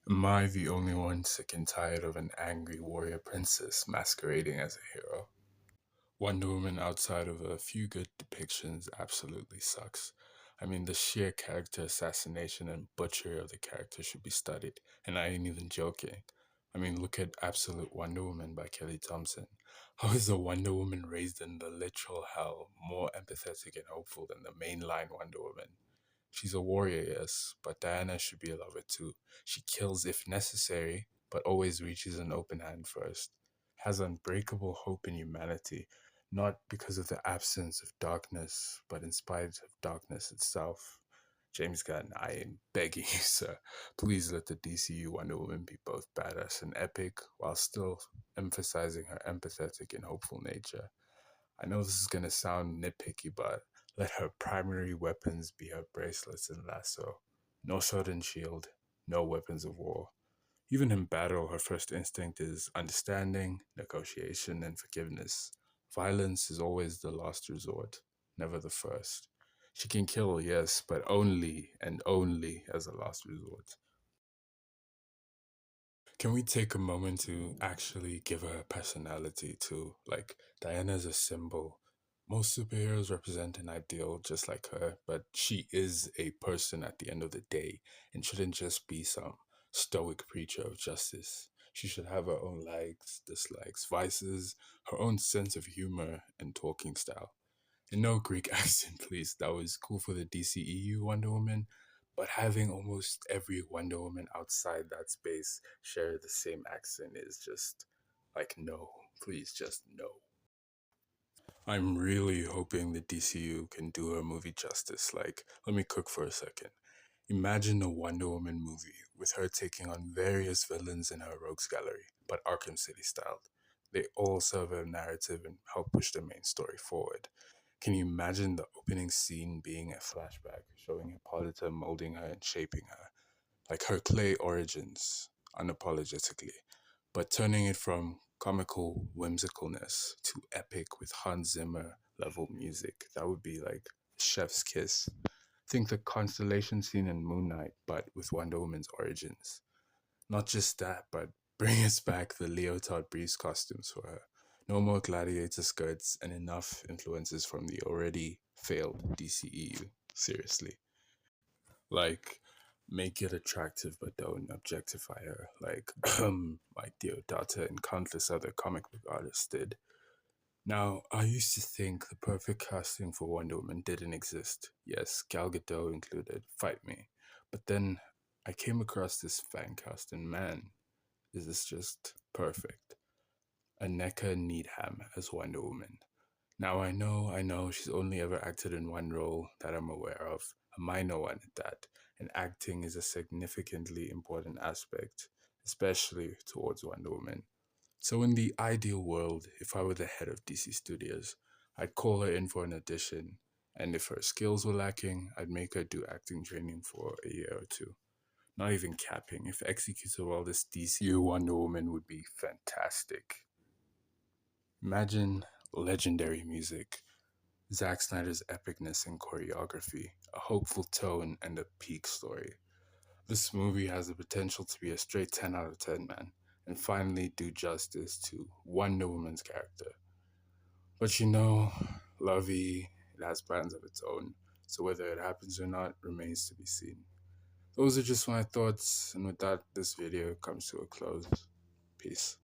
Am I the only one sick and tired of an angry warrior princess masquerading as a hero? Wonder Woman, outside of a few good depictions, absolutely sucks. I mean, the sheer character assassination and butchery of the character should be studied, and I ain't even joking. I mean, look at Absolute Wonder Woman by Kelly Thompson. How is a Wonder Woman raised in the literal hell more empathetic and hopeful than the mainline Wonder Woman? She's a warrior, yes, but Diana should be a lover too. She kills if necessary, but always reaches an open hand first. Has unbreakable hope in humanity, not because of the absence of darkness, but in spite of darkness itself. James Gunn, I am begging you, sir, please let the DCU Wonder Woman be both badass and epic while still emphasizing her empathetic and hopeful nature. I know this is going to sound nitpicky, but let her primary weapons be her bracelets and lasso. No sword and shield, no weapons of war. Even in battle, her first instinct is understanding, negotiation, and forgiveness. Violence is always the last resort, never the first. She can kill, yes, but only and only as a last resort. Can we take a moment to actually give her a personality too? Like, Diana's a symbol. Most superheroes represent an ideal just like her, but she is a person at the end of the day and shouldn't just be some stoic preacher of justice. She should have her own likes, dislikes, vices, her own sense of humor and talking style. And no Greek accent, please. That was cool for the DCEU Wonder Woman, but having almost every Wonder Woman outside that space share the same accent is just like, no, please, just no. I'm really hoping the DCU can do her movie justice. Like, let me cook for a second. Imagine a Wonder Woman movie with her taking on various villains in her rogues gallery, but Arkham City styled. They all serve a narrative and help push the main story forward. Can you imagine the opening scene being a flashback, showing Hippolyta molding her and shaping her, like her clay origins, unapologetically, but turning it from comical whimsicalness to epic with Hans Zimmer level music? That would be like chef's kiss. Think the constellation scene in Moon Knight, but with Wonder Woman's origins. Not just that, but bring us back the leotard briefs costumes for her. No more gladiator skirts and enough influences from the already failed DCEU. Seriously. Like, make it attractive but don't objectify her, like my Deodata and countless other comic book artists did. Now, I used to think the perfect casting for Wonder Woman didn't exist. Yes, Gal Gadot included, fight me. But then I came across this fan cast, and man, is this just perfect. Aneka Needham as Wonder Woman. Now I know she's only ever acted in one role that I'm aware of, a minor one at that, and acting is a significantly important aspect, especially towards Wonder Woman. So, in the ideal world, if I were the head of DC Studios, I'd call her in for an audition, and if her skills were lacking, I'd make her do acting training for a year or two. Not even capping, if executed well, this DCU Wonder Woman would be fantastic. Imagine legendary music, Zack Snyder's epicness in choreography, a hopeful tone, and a peak story. This movie has the potential to be a straight 10 out of 10, man, and finally do justice to Wonder Woman's character. But Lovey, it has plans of its own, so whether it happens or not remains to be seen. Those are just my thoughts, and with that, this video comes to a close. Peace.